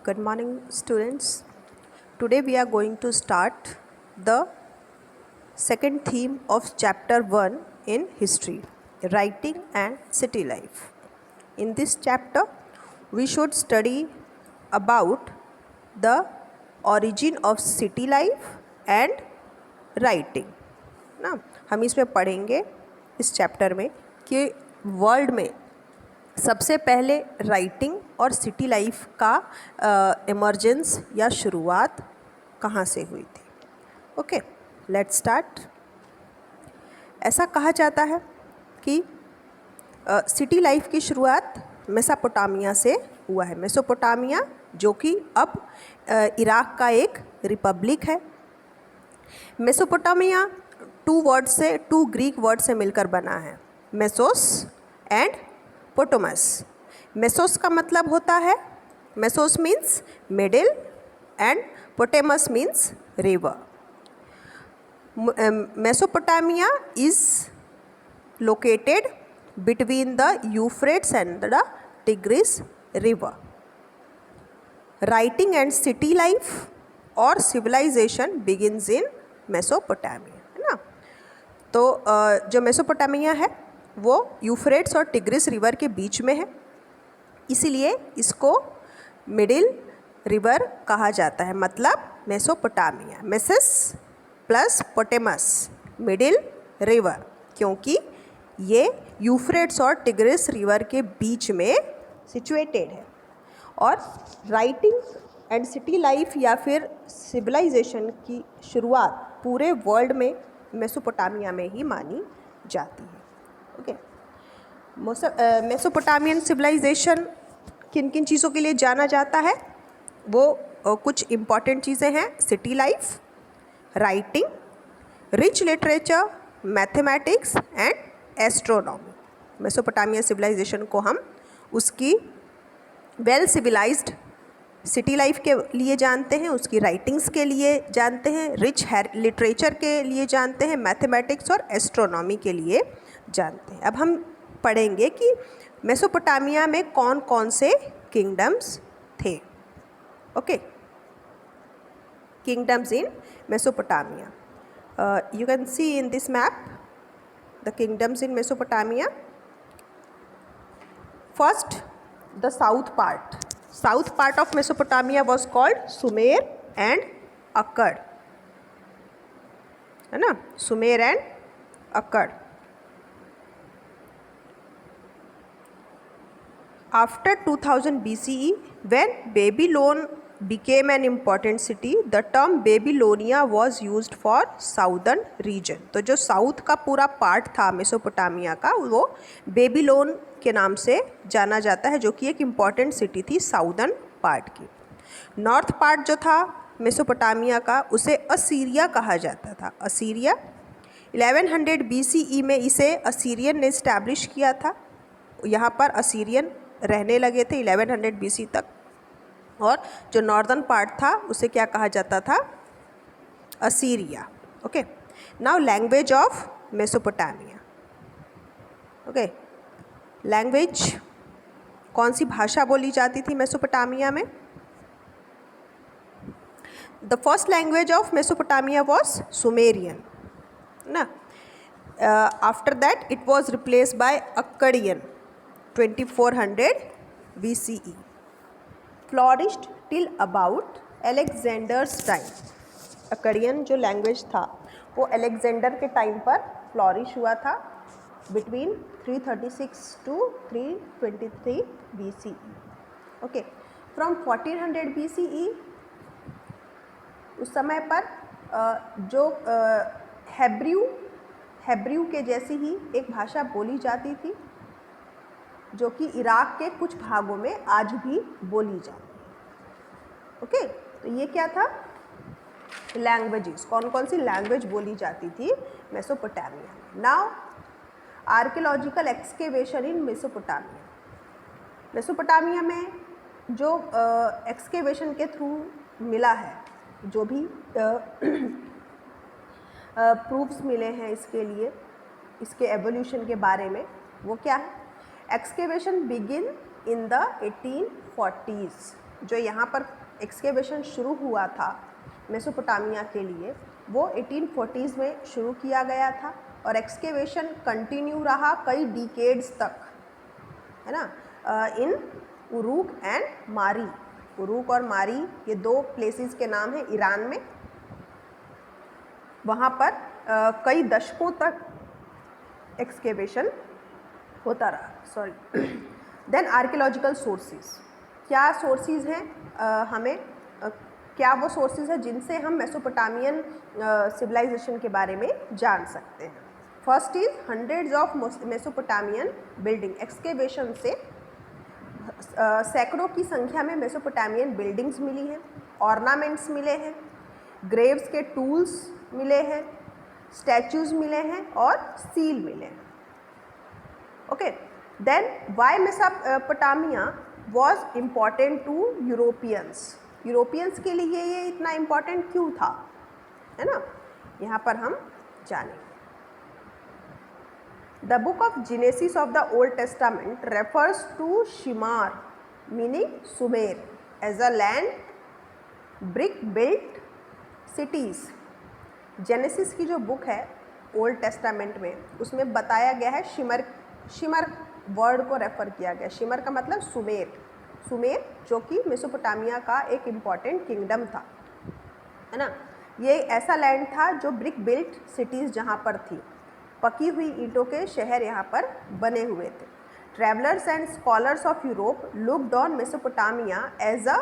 Good morning, students. Today we are going to start the second theme of chapter 1 in history, writing and city life. In this chapter, we should study about the origin of city life and writing. ना हम इसमें पढ़ेंगे इस chapter में कि world में सबसे पहले राइटिंग और सिटी लाइफ का इमर्जेंस या शुरुआत कहाँ से हुई थी. Okay, let's start. ऐसा कहा जाता है कि सिटी लाइफ की शुरुआत मेसोपोटामिया से हुआ है. मेसोपोटामिया जो कि अब इराक का एक रिपब्लिक है. मेसोपोटामिया टू ग्रीक वर्ड से मिलकर बना है, मेसोस एंड पोटोमस. मेसोस का मतलब होता है, mesos means middle and potamos means river. Mesopotamia is located between the Euphrates and the Tigris river. Writing and city life और सिविलाइजेशन बिगिन्स इन मेसोपोटामिया, है ना. तो जो मेसोपोटामिया है वो यूफ्रेट्स और टिग्रिस रिवर के बीच में है, इसीलिए इसको मिडिल रिवर कहा जाता है. मतलब मेसोपोटामिया, मेसिस प्लस पोटेमस, मिडिल रिवर, क्योंकि ये यूफ्रेट्स और टिग्रिस रिवर के बीच में सिचुएटेड है. और राइटिंग एंड सिटी लाइफ या फिर सिविलाइजेशन की शुरुआत पूरे वर्ल्ड में मेसोपोटामिया में ही मानी जाती है. ओके, मेसोपोटामियन सिविलाइजेशन किन किन चीज़ों के लिए जाना जाता है, वो कुछ इम्पॉर्टेंट चीज़ें हैं. City life, writing, rich literature, mathematics and astronomy. Mesopotamian civilisation को हम उसकी वेल सिविलाइज्ड सिटी लाइफ के लिए जानते हैं, उसकी राइटिंग्स के लिए जानते हैं, रिच लिटरेचर के लिए जानते हैं, मैथमेटिक्स और एस्ट्रोनॉमी के लिए जानते हैं. अब हम पढ़ेंगे कि मेसोपोटामिया में कौन कौन से किंगडम्स थे. Okay, kingdoms in Mesopotamia. You can see in this map the kingdoms in Mesopotamia. First, the south part. South part of Mesopotamia was called Sumer and Akkad, है ना. Sumer and Akkad. After 2000 BCE, when Babylon became an important city, the term Babylonia was used for southern region. तो जो south का पूरा part था Mesopotamia का, वो Babylon के नाम से जाना जाता है, जो कि एक इम्पॉर्टेंट सिटी थी साउदर्न पार्ट की. नॉर्थ पार्ट जो था मेसोपोटामिया का, उसे असीरिया कहा जाता था. असीरिया 1100 BCE में इसे असीरियन ने इस्टेब्लिश किया था. यहाँ पर असीरियन रहने लगे थे 1100 BC तक. और जो नॉर्दर्न पार्ट था उसे क्या कहा जाता था, Assyria. Okay, now language of Mesopotamia. Okay, language, कौन सी भाषा बोली जाती थी मेसोपोटामिया में. The first language of Mesopotamia was Sumerian, ना. After that it was replaced by Akkadian 2400 BCE. Flourished till about Alexander's time. Akkadian जो लैंग्वेज था वो अलेक्जेंडर के टाइम पर फ्लॉरिश हुआ था, between 336 to 323 BCE. Okay, from 1400 BCE उस समय पर जो हेब्रू के जैसी ही एक भाषा बोली जाती थी, जो कि इराक के कुछ भागों में आज भी बोली जाती है. ओके, तो ये क्या था, लैंग्वेजेस. कौन कौन सी लैंग्वेज बोली जाती थी मेसोपोटामिया. नाउ आर्कियोलॉजिकल एक्सकेवेशन इन मेसोपोटामिया. मेसोपोटामिया में जो एक्सकेवेशन के थ्रू मिला है, जो भी प्रूफ्स मिले हैं इसके लिए, इसके एवोल्यूशन के बारे में, वो क्या है. Excavation begin in the 1840s. जो यहाँ पर एक्सकेवेशन शुरू हुआ था मेसोपोटामिया के लिए, वो 1840s में शुरू किया गया था और एक्सकेवेशन कंटिन्यू रहा कई डिकेड्स तक, है ना, इन उरूक एंड मारी। उरूक और मारी ये दो प्लेसेस के नाम हैं ईरान में। वहाँ पर कई दशकों तक एक्सकेवेशन होता रहा। देन आर्कियोलॉजिकल सोर्सेज, क्या सोर्सेज हैं, क्या वो सोर्सेज हैं जिनसे हम मेसोपोटामियन सिविलाइजेशन के बारे में जान सकते हैं। First is hundreds of Mesopotamian building. Excavation से सैकड़ों की संख्या में मेसोपोटामियन बिल्डिंग्स मिली हैं, ऑर्नामेंट्स मिले हैं, ग्रेव्स के टूल्स मिले हैं, स्टैचूज मिले हैं और सील मिले हैं। Okay, then why Mesopotamia was important to Europeans. Europeans के लिए ये इतना इम्पॉर्टेंट क्यों था, है ना, यहाँ पर हम जानेंगे। The book of Genesis of the Old Testament refers to Shimar, meaning Sumer, as a land brick-built cities. Genesis की जो बुक है ओल्ड टेस्टामेंट में, उसमें बताया गया है शिमर वर्ड को रेफर किया गया। शिमर का मतलब सुमेर जो कि मेसोपोटामिया का एक इम्पॉर्टेंट किंगडम था, है ना। ये ऐसा लैंड था जो ब्रिक बिल्ट सिटीज़ जहाँ पर थी, पकी हुई ईंटों के शहर यहाँ पर बने हुए थे। Travellers and scholars of Europe looked on Mesopotamia as a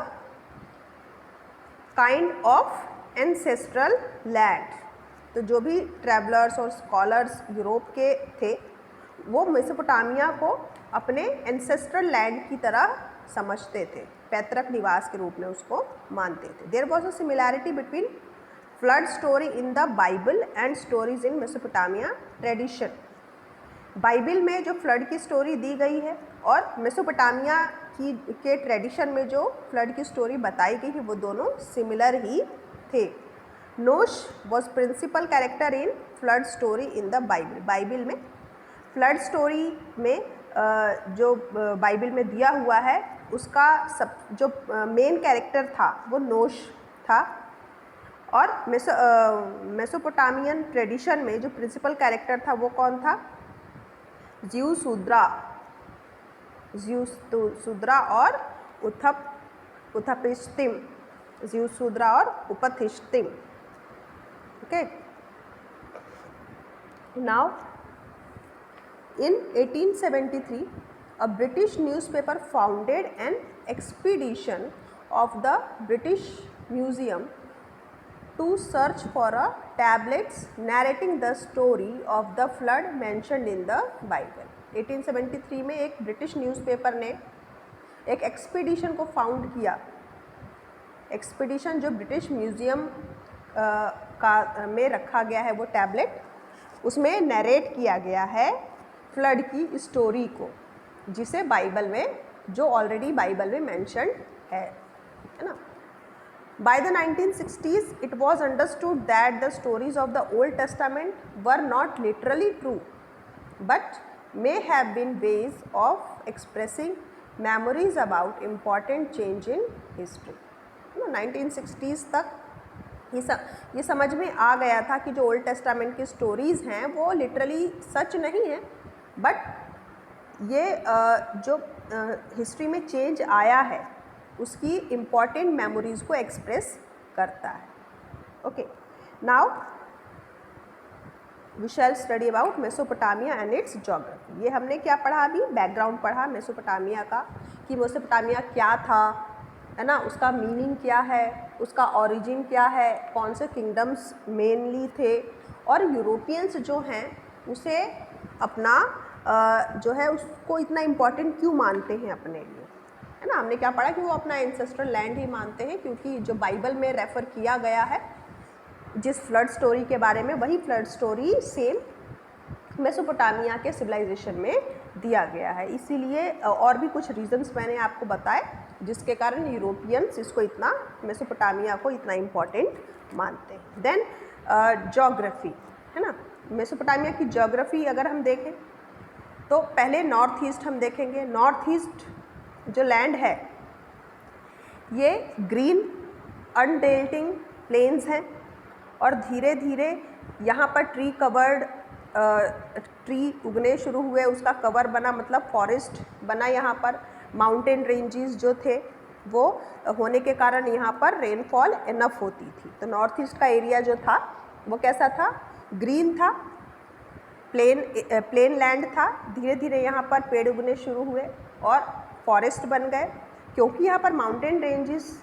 kind of ancestral land. तो जो भी ट्रैवलर्स और स्कॉलर्स यूरोप के थे, वो मेसोपोटामिया को अपने एंसेस्ट्रल लैंड की तरह समझते थे, पैतृक निवास के रूप में उसको मानते थे। There was a similarity between flood story in the Bible and stories in Mesopotamia tradition. Bible में जो फ्लड की स्टोरी दी गई है और मेसोपोटामिया के ट्रेडिशन में जो फ्लड की स्टोरी बताई गई है, वो दोनों सिमिलर ही थे। Noah was principal character in flood story in the Bible. Bible में फ्लड स्टोरी में जो बाइबल में दिया हुआ है, उसका जो मेन कैरेक्टर था वो नोश था। और मेसोपोटामियन ट्रेडिशन में जो प्रिंसिपल कैरेक्टर था वो कौन था? ज़्यूसुद्रा और उथपिश्तिम। ज़्यूसुद्रा और Utnapishtim. Okay, now in 1873 a British newspaper founded an expedition of the British Museum to search for a tablets narrating the story of the flood mentioned in the Bible. 1873 में एक British newspaper ने एक expedition को found किया। Expedition जो British museum में रखा गया है वो टैबलेट, उसमें नरेट किया गया है फ्लड की स्टोरी को, जिसे बाइबल में, जो ऑलरेडी बाइबल में मेंशन्ड है ना। By the 1960s, it was understood that the stories of the Old Testament were not literally true, but may have been ways of expressing memories about important change in history. 1960s तक ये समझ में आ गया था कि जो old testament की stories हैं वो लिटरली सच नहीं है, बट ये जो हिस्ट्री में चेंज आया है उसकी इम्पॉर्टेंट मेमोरीज़ को एक्सप्रेस करता है। Okay, now we shall study about Mesopotamia and its geography. ये हमने क्या पढ़ा अभी? बैकग्राउंड पढ़ा मेसोपोटामिया का, कि मेसोपोटामिया क्या था, है ना, उसका मीनिंग क्या है, उसका ओरिजिन क्या है, कौन से किंगडम्स मेनली थे, और यूरोपियंस जो हैं उसे अपना जो है उसको इतना इम्पॉर्टेंट क्यों मानते हैं अपने लिए, है ना। हमने क्या पढ़ा कि वो अपना एंसेस्ट्रल लैंड ही मानते हैं, क्योंकि जो बाइबल में रेफ़र किया गया है जिस फ्लड स्टोरी के बारे में, वही फ्लड स्टोरी सेम मेसोपोटामिया के सिविलाइजेशन में दिया गया है। इसीलिए और भी कुछ रीजंस मैंने आपको बताए जिसके कारण यूरोपियंस इसको इतना, मेसोपोटामिया को इतना इम्पॉर्टेंट मानते हैं। देन ज्योग्राफी, है ना। मेसोपोटामिया की ज्योग्राफी अगर हम देखें तो पहले नॉर्थ ईस्ट हम देखेंगे। नॉर्थ ईस्ट जो लैंड है ये ग्रीन अनडेल्टिंग प्लेन्स हैं और धीरे धीरे यहाँ पर ट्री उगने शुरू हुए, उसका कवर बना, मतलब फॉरेस्ट बना। यहाँ पर माउंटेन रेंजेस जो थे वो होने के कारण यहाँ पर रेनफॉल इनफ होती थी। तो नॉर्थ ईस्ट का एरिया जो था वो कैसा था, ग्रीन था, प्लेन लैंड था। धीरे धीरे यहाँ पर पेड़ उगने शुरू हुए और फॉरेस्ट बन गए। क्योंकि यहाँ पर माउंटेन रेंजेस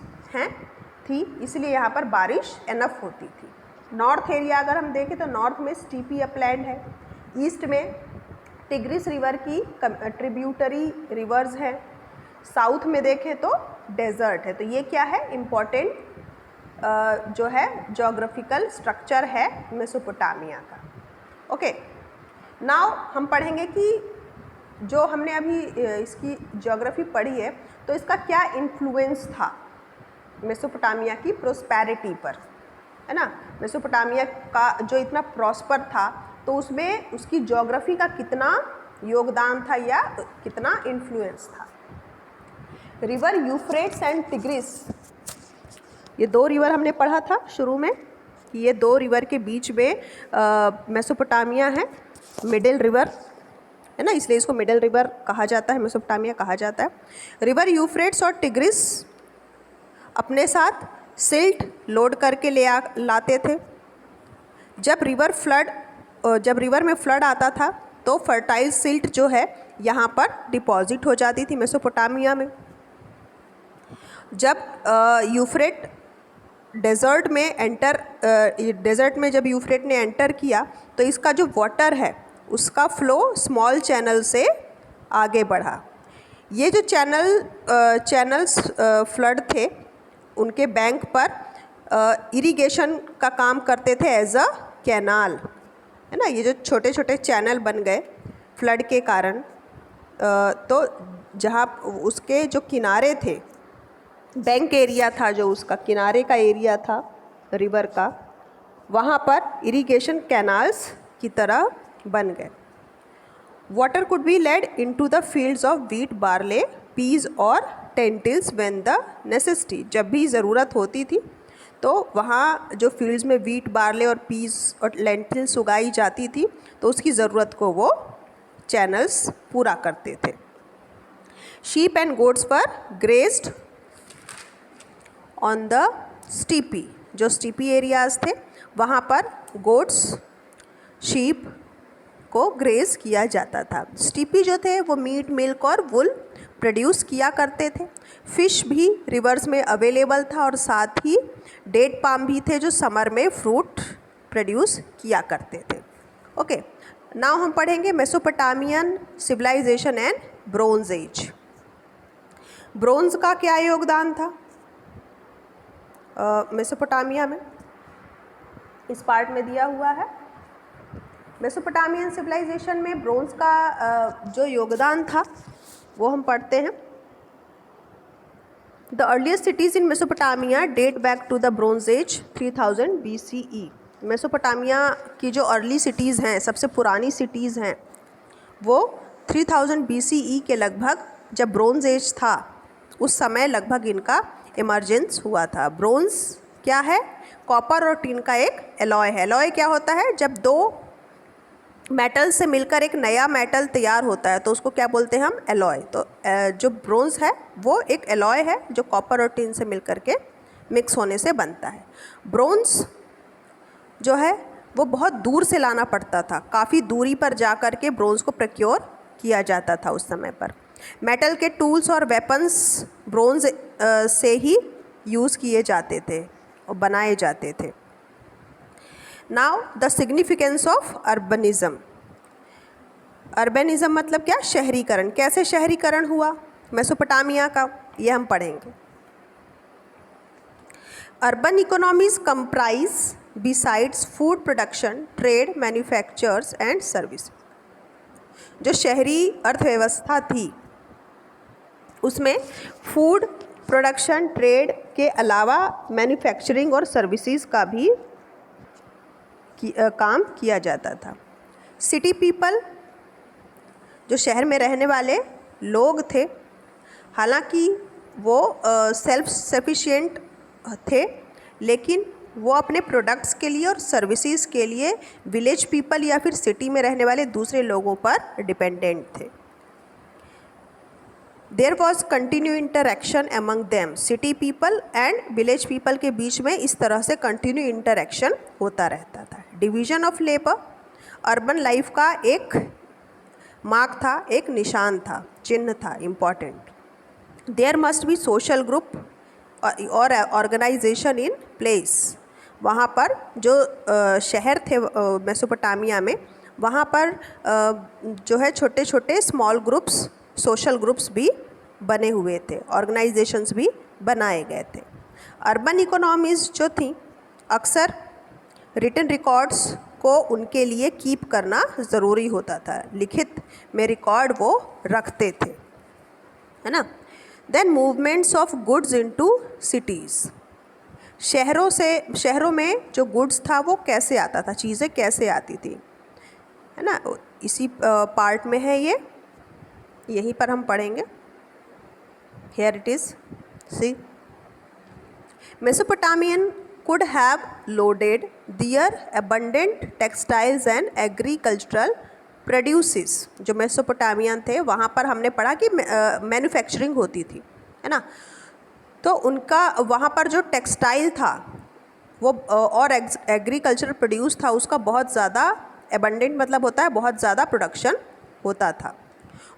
थी, इसलिए यहाँ पर बारिश इनफ होती थी। नॉर्थ एरिया अगर हम देखें तो नॉर्थ में स्टीपी अपलैंड है, ईस्ट में टिग्रिस रिवर की ट्रिब्यूटरी रिवर्स हैं, साउथ में देखें तो डेजर्ट है। तो ये क्या है, इम्पॉर्टेंट जो है ज्योग्राफिकल स्ट्रक्चर है मेसोपोटामिया का। ओके, नाउ हम पढ़ेंगे कि जो हमने अभी इसकी ज्योग्राफी पढ़ी है तो इसका क्या इन्फ्लुएंस था मेसोपोटामिया की प्रोस्पेरिटी पर, है ना। मेसोपोटामिया का जो इतना प्रॉस्पर था तो उसमें उसकी ज्योग्राफी का कितना योगदान था या कितना इन्फ्लुएंस था। रिवर यूफ्रेट्स एंड टिग्रिस, ये दो रिवर हमने पढ़ा था शुरू में कि ये दो रिवर के बीच में मेसोपोटामिया है, मिडिल रिवर है ना, इसलिए इसको मिडिल रिवर कहा जाता है, मेसोपोटामिया कहा जाता है। रिवर यूफ्रेट्स और टिग्रिस अपने साथ सिल्ट लोड करके लाते थे। जब रिवर में फ्लड आता था तो फर्टाइल सिल्ट जो है यहाँ पर डिपॉजिट हो जाती थी मेसोपोटामिया में। जब यूफ्रेट डेजर्ट में जब यूफ्रेट ने एंटर किया तो इसका जो वाटर है उसका फ्लो स्मॉल चैनल से आगे बढ़ा। ये जो चैनल्स फ्लड थे उनके बैंक पर इरिगेशन का काम करते थे एज अ कैनाल, है ना। ये जो छोटे छोटे चैनल बन गए फ्लड के कारण, तो जहाँ उसके जो किनारे थे, बैंक एरिया था जो उसका किनारे का एरिया था रिवर का, वहाँ पर इरिगेशन कैनाल्स की तरह बन गए। Water could be led into the fields of wheat, barley, peas और टेंटिल्स व्हेन द नेसेसिटी, जब भी ज़रूरत होती थी तो वहाँ जो फील्ड्स में व्हीट, बार्ले और पीज और लेंटिल्स उगाई जाती थी तो उसकी ज़रूरत को वो चैनल्स पूरा करते थे। शीप एंड गोट्स पर ग्रेज्ड ऑन द स्टीपी, जो स्टीपी एरियाज़ थे वहाँ पर गोट्स, शीप को ग्रेज किया जाता था। स्टीपी जो थे वो मीट, मिल्क और वुल प्रोड्यूस किया करते थे। फ़िश भी रिवर्स में अवेलेबल था और साथ ही डेट पाम भी थे जो समर में फ्रूट प्रोड्यूस किया करते थे। ओके, नाउ हम पढ़ेंगे Mesopotamian civilisation and bronze age. Bronze का क्या योगदान था मेसोपोटामिया में, इस पार्ट में दिया हुआ है। मेसोपोटामियन सिविलाइजेशन में ब्रोंज का जो योगदान था वो हम पढ़ते हैं। The earliest cities in Mesopotamia date back to the bronze age 3000 BCE। Mesopotamia की जो अर्ली सिटीज़ हैं, सबसे पुरानी सिटीज़ हैं, वो 3000 BCE के लगभग, जब ब्रोंज एज था उस समय लगभग इनका इमर्जेंस हुआ था। ब्रोंज क्या है, कॉपर और टिन का एक एलॉय है। एलॉय क्या होता है, जब दो मेटल से मिलकर एक नया मेटल तैयार होता है तो उसको क्या बोलते हैं हम, एलॉय। तो जो ब्रोंज है वो एक एलॉय है जो कॉपर और टिन से मिलकर के मिक्स होने से बनता है। ब्रोंज जो है वो बहुत दूर से लाना पड़ता था, काफ़ी दूरी पर जा कर के ब्रोंज को प्रोक्योर किया जाता था उस समय पर। मेटल के टूल्स और वेपन्स ब्रोंज से ही यूज़ किए जाते थे और बनाए जाते थे। Now the significance of urbanism. Urbanism मतलब क्या, शहरीकरण। कैसे शहरीकरण हुआ मेसोपोटामिया का, ये हम पढ़ेंगे। Urban economies comprise besides food production, trade, manufactures and service. जो शहरी अर्थव्यवस्था थी उसमें फूड प्रोडक्शन, ट्रेड के अलावा मैन्युफैक्चरिंग और सर्विसेज का भी काम किया जाता था। सिटी पीपल, जो शहर में रहने वाले लोग थे, हालांकि वो सेल्फ सफिशिएंट थे, लेकिन वो अपने प्रोडक्ट्स के लिए और सर्विसेज के लिए विलेज पीपल या फिर सिटी में रहने वाले दूसरे लोगों पर डिपेंडेंट थे। There was continue interaction among them, city people and village people के बीच में इस तरह से कंटिन्यू इंटरेक्शन होता रहता था। Division of labour urban life का एक मार्क था, एक निशान था, चिन्ह था important. There must be social group और ऑर्गेनाइजेशन इन प्लेस। वहाँ पर जो शहर थे मेसोपोटामिया में, वहाँ पर जो है छोटे छोटे स्मॉल ग्रुप्स, सोशल ग्रुप्स भी बने हुए थे, ऑर्गेनाइजेशंस भी बनाए गए थे। अर्बन इकोनॉमीज़ जो थी अक्सर रिटन रिकॉर्ड्स को उनके लिए कीप करना ज़रूरी होता था, लिखित में रिकॉर्ड वो रखते थे, है ना। Then movements of goods into cities, शहरों में जो गुड्स था वो कैसे आता था, चीज़ें कैसे आती थी, है ना। इसी पार्ट में है ये, यहीं पर हम पढ़ेंगे। Here it is, see Mesopotamian could have loaded their abundant textiles and agricultural produces। जो मेसोपोटामियन थे वहाँ पर हमने पढ़ा कि मैन्युफैक्चरिंग होती थी, है ना। तो उनका वहाँ पर जो टेक्सटाइल था वो और एग्रीकल्चर प्रोड्यूस था, उसका बहुत ज़्यादा एबंडेंट मतलब होता है बहुत ज़्यादा प्रोडक्शन होता था।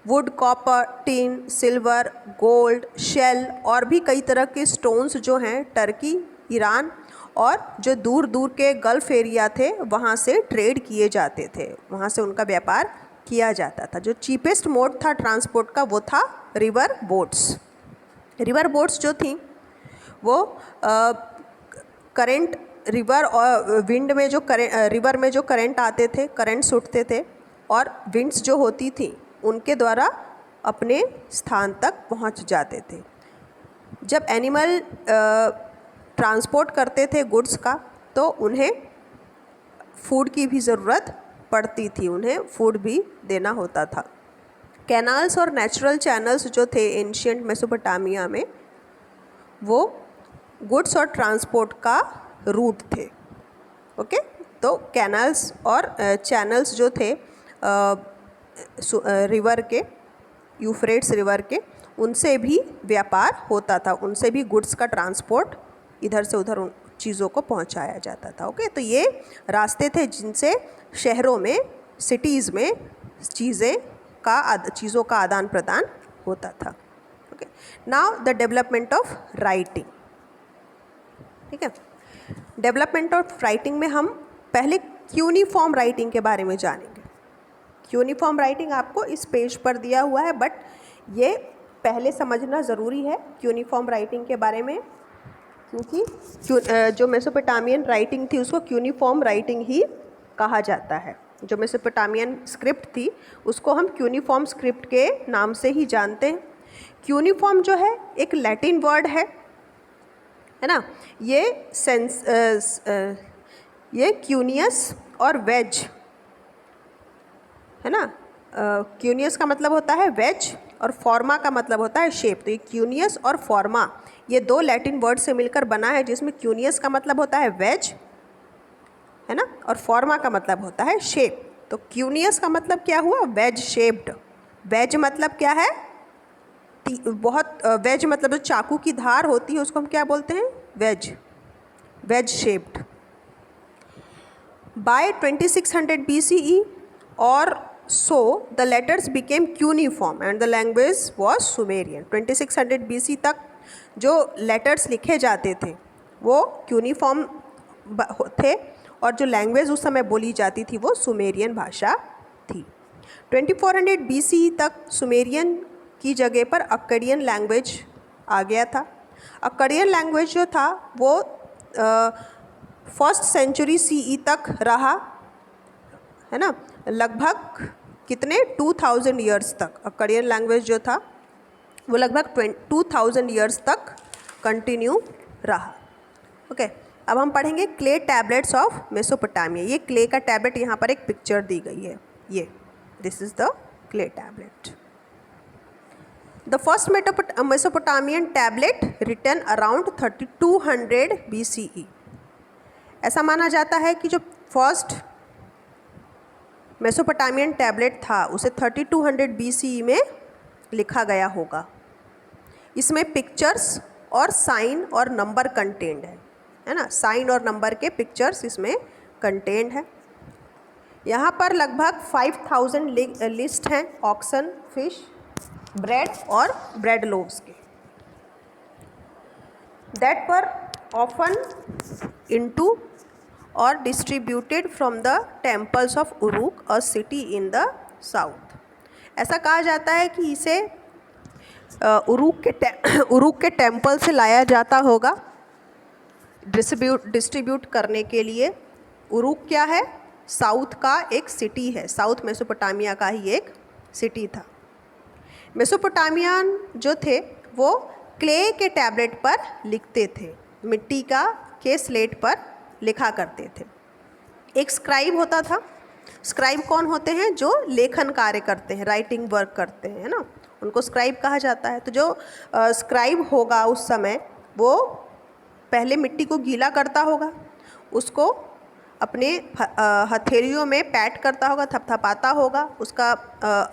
Wood, copper, tin, silver, gold, shell और भी कई तरह के स्टोन्स जो हैं टर्की, ईरान और जो दूर दूर के गल्फ़ एरिया थे वहाँ से ट्रेड किए जाते थे, वहाँ से उनका व्यापार किया जाता था। जो चीपेस्ट मोड था ट्रांसपोर्ट का वो था रिवर बोट्स। रिवर बोट्स जो थी वो करंट रिवर और विंड में जो रिवर में जो करंट आते थे, करंट्स उठते थे और विंड्स जो होती थी उनके द्वारा अपने स्थान तक पहुँच जाते थे। जब एनिमल ट्रांसपोर्ट करते थे गुड्स का तो उन्हें फूड की भी ज़रूरत पड़ती थी, उन्हें फूड भी देना होता था। कैनाल्स और नेचुरल चैनल्स जो थे एंशिएंट मेसोपोटामिया में वो गुड्स और ट्रांसपोर्ट का रूट थे। ओके, तो कैनाल्स और चैनल्स जो थे रिवर के, यूफ्रेट्स रिवर के, उनसे भी व्यापार होता था, उनसे भी गुड्स का ट्रांसपोर्ट इधर से उधर उन चीज़ों को पहुंचाया जाता था। ओके, तो ये रास्ते थे जिनसे शहरों में, सिटीज़ में चीज़ों का आदान प्रदान होता था। Okay, now the development of writing. ठीक है, डेवलपमेंट ऑफ राइटिंग में हम पहले क्यूनिफॉर्म राइटिंग के बारे में जानेंगे। क्यूनिफॉर्म राइटिंग आपको इस पेज पर दिया हुआ है, बट ये पहले समझना ज़रूरी है क्यूनिफॉर्म राइटिंग के बारे में, क्योंकि जो मेसोपोटामियन राइटिंग थी उसको क्यूनिफॉर्म राइटिंग ही कहा जाता है। जो मेसोपोटामियन स्क्रिप्ट थी उसको हम क्यूनिफॉर्म स्क्रिप्ट के नाम से ही जानते हैं। क्यूनिफॉर्म जो है एक लैटिन वर्ड है ना। ये क्यूनियस और वेज, है ना। क्यूनियस का मतलब होता है वेज और फॉर्मा का मतलब होता है शेप। तो ये क्यूनियस और फॉर्मा ये दो लैटिन वर्ड से मिलकर बना है, जिसमें क्यूनियस का मतलब होता है वेज, है ना, और फॉर्मा का मतलब होता है शेप। तो क्यूनियस का मतलब क्या हुआ, वेज शेप्ड। वेज मतलब क्या है, वेज मतलब जो चाकू की धार होती है उसको हम क्या बोलते हैं, वेज शेप्ड। बाय 2600 BCE और so the letters became cuneiform and the language was Sumerian। 2600 BC तक जो लेटर्स लिखे जाते थे वो क्यूनिफॉर्म थे और जो लैंग्वेज उस समय बोली जाती थी वो सुमेरियन भाषा थी। 2400 BC तक सुमेरियन की जगह पर अक्कडियन लैंग्वेज आ गया था। अक्कडियन लैंग्वेज जो था वो 1st सेंचुरी CE तक रहा, है ना, लगभग कितने 2000 ईयर्स तक। अक्कडियन लैंग्वेज जो था वो लगभग 2000 ईयर्स तक कंटिन्यू रहा। ओके, अब हम पढ़ेंगे क्ले टैबलेट्स ऑफ मेसोपोटामिया। ये क्ले का टैबलेट यहाँ पर एक पिक्चर दी गई है, ये this is the clay tablet. The first Mesopotamian tablet written around 3200 BCE। ऐसा माना जाता है कि जो फर्स्ट मेसोपोटामियन टैबलेट था उसे 3200 BCE में लिखा गया होगा। इसमें पिक्चर्स और साइन और नंबर कंटेंड है ना, साइन और नंबर के पिक्चर्स इसमें कंटेंड है। यहाँ पर लगभग 5000 लिस्ट हैं ऑक्सन, फिश, ब्रेड और ब्रेड लोव्स के, दैट वर ऑफन इनटू और distributed from the temples of Uruk, a city in the south. ऐसा कहा जाता है कि इसे उरुक के टेम्पल से लाया जाता होगा डिस्ट्रीब्यूट करने के लिए। उरुक क्या है? साउथ का एक सिटी है, साउथ मेसोपोटामिया का ही एक सिटी था। मेसोपोटामियन जो थे वो क्ले के टैबलेट पर लिखते थे, मिट्टी के स्लेट पर लिखा करते थे। एक स्क्राइब होता था। स्क्राइब कौन होते हैं? जो लेखन कार्य करते हैं, राइटिंग वर्क करते हैं, है ना, उनको स्क्राइब कहा जाता है। तो जो स्क्राइब होगा उस समय वो पहले मिट्टी को गीला करता होगा, उसको अपने हथेलियों में पैट करता होगा, थपथपाता होगा, उसका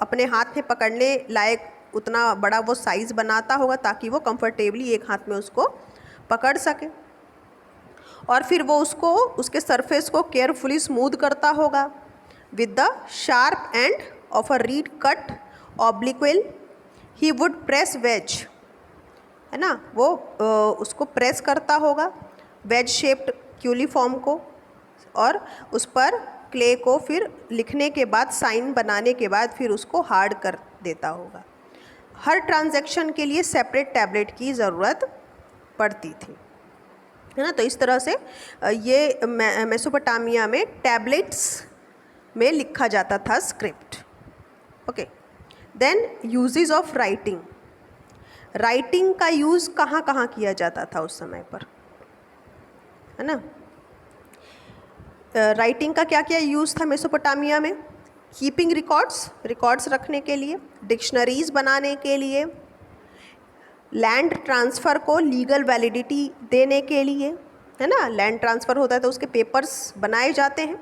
अपने हाथ में पकड़ने लायक उतना बड़ा वो साइज़ बनाता होगा ताकि वो कंफर्टेबली एक हाथ में उसको पकड़ सके, और फिर वो उसको उसके सरफेस को केयरफुली स्मूथ करता होगा with the sharp end of a reed cut obliquely. He would press wedge, है ना, वो उसको प्रेस करता होगा वेज शेप्ड क्यूलिफॉर्म को, और उस पर क्ले को फिर लिखने के बाद, साइन बनाने के बाद फिर उसको हार्ड कर देता होगा। हर ट्रांजैक्शन के लिए सेपरेट टैबलेट की ज़रूरत पड़ती थी, है ना। तो इस तरह से ये मेसोपोटामिया में टैबलेट्स में लिखा जाता था script. Okay, then uses of writing. Writing का यूज़ कहाँ कहाँ किया जाता था उस समय पर, है ना। राइटिंग का क्या क्या यूज़ था मेसोपोटामिया में? कीपिंग रिकॉर्ड्स रखने के लिए, डिक्शनरीज बनाने के लिए, लैंड ट्रांसफ़र को लीगल वैलिडिटी देने के लिए, है ना। लैंड ट्रांसफ़र होता है तो उसके पेपर्स बनाए जाते हैं,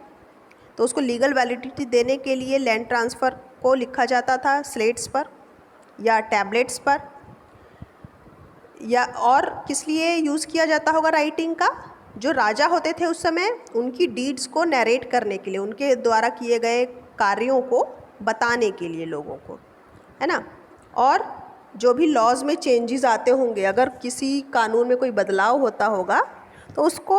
तो उसको लीगल वैलिडिटी देने के लिए लैंड ट्रांसफ़र को लिखा जाता था स्लेट्स पर या टैबलेट्स पर। या और किस लिए यूज़ किया जाता होगा राइटिंग का? जो राजा होते थे उस समय, उनकी डीड्स को नरेट करने के लिए, उनके द्वारा किए गए कार्यों को बताने के लिए लोगों को, है ना। और जो भी लॉज में चेंजेस आते होंगे, अगर किसी कानून में कोई बदलाव होता होगा तो उसको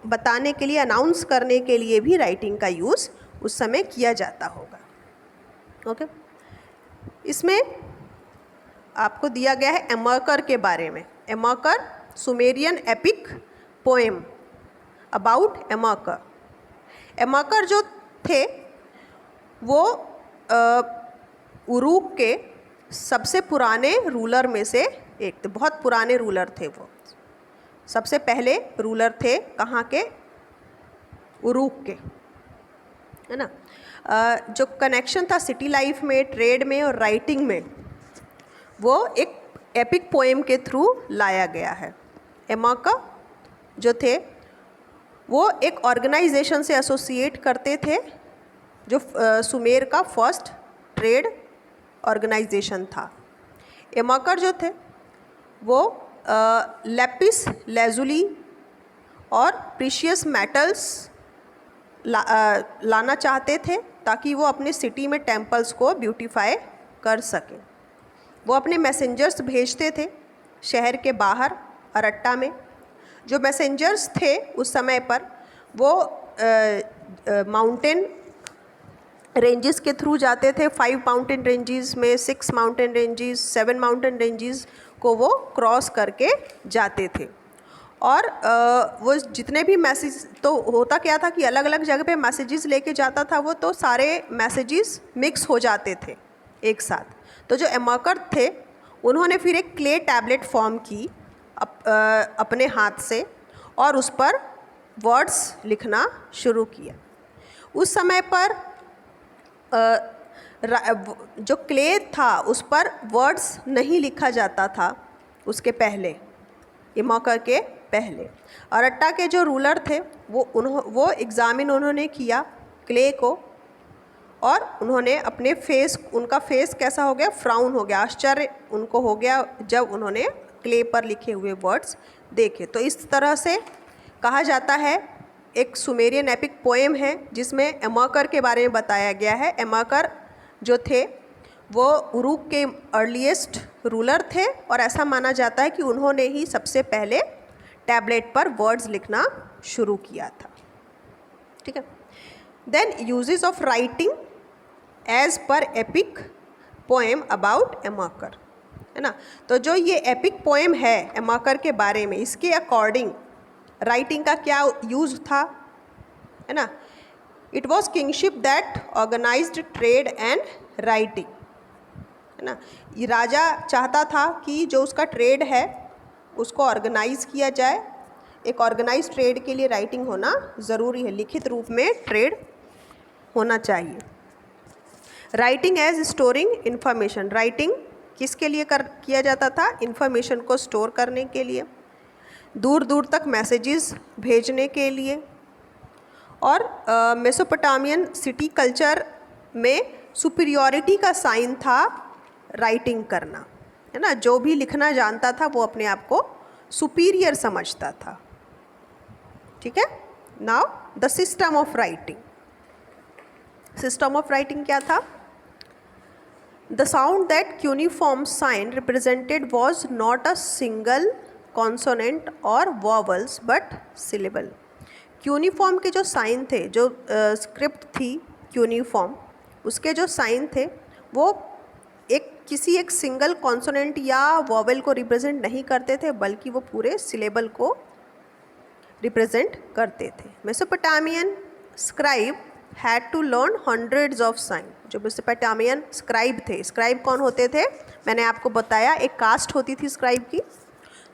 बताने के लिए, अनाउंस करने के लिए भी राइटिंग का यूज़ उस समय किया जाता होगा। ओके, इसमें आपको दिया गया है एमर्कर के बारे में। एमर्कर सुमेरियन एपिक पोएम अबाउट एमर्कर। एमर्कर जो थे वो उरुक के सबसे पुराने रूलर में से एक थे, बहुत पुराने रूलर थे वो, सबसे पहले रूलर थे कहाँ के? उरुक के, है ना। जो कनेक्शन था सिटी लाइफ में, ट्रेड में और राइटिंग में, वो एक एपिक पोएम के थ्रू लाया गया है। एमर्कर जो थे वो एक ऑर्गेनाइजेशन से एसोसिएट करते थे जो सुमेर का फर्स्ट ट्रेड ऑर्गेनाइजेशन था। एमर्कर जो थे वो लैपिस लेजुली और प्रीशियस मेटल्स लाना चाहते थे ताकि वो अपने सिटी में टेम्पल्स को ब्यूटीफाई कर सकें। वो अपने मैसेंजर्स भेजते थे शहर के बाहर अरट्टा में। जो मैसेंजर्स थे उस समय पर वो माउंटेन रेंजेस के थ्रू जाते थे। 5 माउंटेन रेंजेस में 6 माउंटेन रेंजेस, 7 माउंटेन रेंजेस को वो क्रॉस करके जाते थे। और वो जितने भी मैसेज, तो होता क्या था कि अलग अलग जगह पे मैसेजेस लेके जाता था वो, तो सारे मैसेजेस मिक्स हो जाते थे एक साथ। तो जो एमर्कर थे उन्होंने फिर एक क्ले टैबलेट फॉर्म की अपने हाथ से और उस पर वर्ड्स लिखना शुरू किया। उस समय पर जो क्ले था उस पर वर्ड्स नहीं लिखा जाता था उसके पहले, इमोकर के पहले। और अट्टा के जो रूलर थे वो एग्ज़ामिन उन्होंने किया क्ले को, और उन्होंने अपने उनका फेस कैसा हो गया, फ्राउन हो गया, आश्चर्य उनको हो गया जब उन्होंने क्ले पर लिखे हुए वर्ड्स देखे। तो इस तरह से कहा जाता है, एक सुमेरियन एपिक पोएम है जिसमें एमोकर के बारे में बताया गया है। एमोकर जो थे वो उरुक के अर्लीस्ट रूलर थे, और ऐसा माना जाता है कि उन्होंने ही सबसे पहले टैबलेट पर वर्ड्स लिखना शुरू किया था। ठीक है। Then uses of writing as पर एपिक पोएम अबाउट एमोकर, है ना। तो जो ये एपिक पोएम है एमोकर के बारे में, इसके अकॉर्डिंग राइटिंग का क्या यूज था, है ना। It was kingship that organised trade and writing, है ना। ये राजा चाहता था कि जो उसका ट्रेड है उसको ऑर्गेनाइज किया जाए। एक ऑर्गेनाइज ट्रेड के लिए राइटिंग होना ज़रूरी है, लिखित रूप में ट्रेड होना चाहिए। Writing as storing information, writing किसके लिए किया जाता था, इंफॉर्मेशन को स्टोर करने के लिए, दूर दूर तक मैसेजेस भेजने के लिए। और मेसोपोटामियन सिटी कल्चर में सुपीरियॉरिटी का साइन था राइटिंग करना, है ना। जो भी लिखना जानता था वो अपने आप को सुपीरियर समझता था। ठीक है। Now the system of writing, system of writing क्या था। The sound that cuneiform sign represented was not a single consonant और वॉवल्स बट सिलेबल। क्यूनिफॉर्म के जो साइन थे, जो स्क्रिप्ट थी क्यूनिफॉर्म, उसके जो साइन थे वो किसी एक सिंगल कॉन्सोनेंट या वॉवेल को रिप्रेजेंट नहीं करते थे, बल्कि वो पूरे सिलेबल को रिप्रेजेंट करते थे। Mesopotamian scribe had to learn hundreds of sign. जो मेसोपोटामियन स्क्राइब थे, स्क्राइब कौन होते थे, मैंने आपको बताया, एक कास्ट होती थी स्क्राइब की,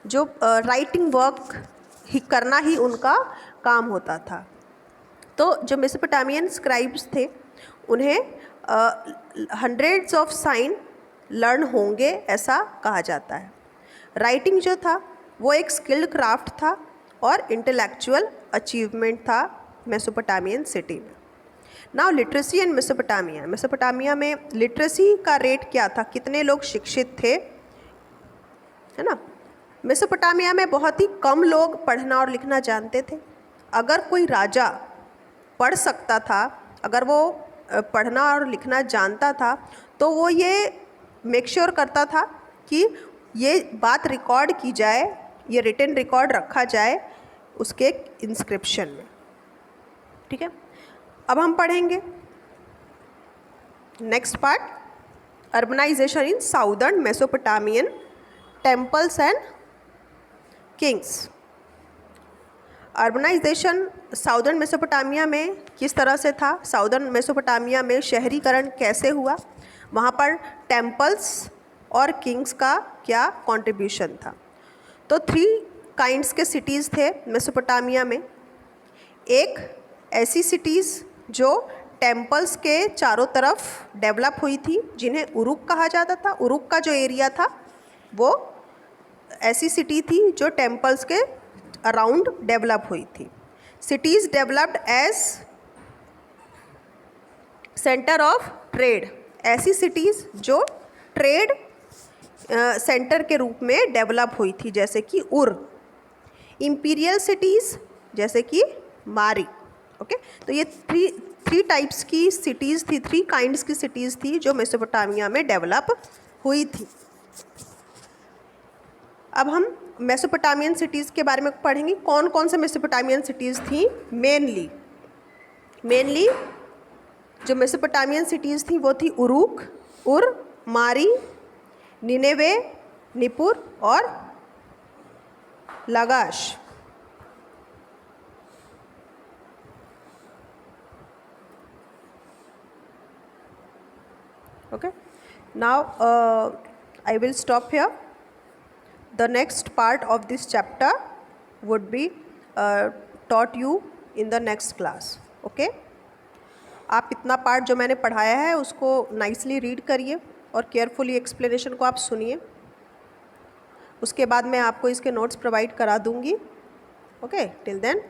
जो राइटिंग वर्क ही करना ही उनका काम होता था। तो जो मेसोपोटामियन स्क्राइब्स थे उन्हें हंड्रेड्स ऑफ साइन लर्न होंगे ऐसा कहा जाता है। राइटिंग जो था वो एक स्किल्ड क्राफ्ट था और इंटेलेक्चुअल अचीवमेंट था मेसोपोटामियन सिटी में। नाउ लिटरेसी इन मेसोपोटामिया, मेसोपोटामिया में लिटरेसी का रेट क्या था, कितने लोग शिक्षित थे, है ना। मेसोपोटामिया में बहुत ही कम लोग पढ़ना और लिखना जानते थे। अगर कोई राजा पढ़ सकता था, अगर वो पढ़ना और लिखना जानता था, तो वो ये मेक श्योर करता था कि ये बात रिकॉर्ड की जाए, ये रिटन रिकॉर्ड रखा जाए उसके इंस्क्रिप्शन में। ठीक है। अब हम पढ़ेंगे next part, urbanisation in southern Mesopotamian temples and kings. Urbanisation southern Mesopotamia में किस तरह से था, साउदर्न मेसोपोटामिया में शहरीकरण कैसे हुआ, वहाँ पर टेम्पल्स और किंग्स का क्या कंट्रीब्यूशन था। तो 3 काइंड्स के सिटीज़ थे मेसोपोटामिया में। एक ऐसी सिटीज़ जो टेम्पल्स के चारों तरफ डेवलप हुई थी, जिन्हें उरुक कहा जाता था। उरुक का जो एरिया था वो ऐसी सिटी थी जो टेम्पल्स के अराउंड डेवलप हुई थी। Cities developed as centre of trade, ऐसी सिटीज़ जो ट्रेड सेंटर के रूप में डेवलप हुई थी, जैसे कि उर। इंपीरियल सिटीज़ जैसे कि मारी। ओके। तो ये थ्री टाइप्स की सिटीज़ थी, 3 काइंड्स की सिटीज़ थी जो मेसोपोटामिया में डेवलप हुई थी। अब हम मेसोपोटामियन सिटीज़ के बारे में पढ़ेंगे। कौन कौन से मेसोपोटामियन सिटीज़ थी। मेनली जो मेसोपोटामियन सिटीज़ थी वो थी उरुक, उर, मारी, निनेवे, निपुर और लगाश। Okay. Now I will stop here. The next part of this chapter would be taught you in the next class. Okay. आप इतना पार्ट जो मैंने पढ़ाया है उसको नाइसली रीड करिए और केयरफुली एक्सप्लेनेशन को आप सुनिए। उसके बाद मैं आपको इसके नोट्स प्रोवाइड करा दूँगी। Okay, till then.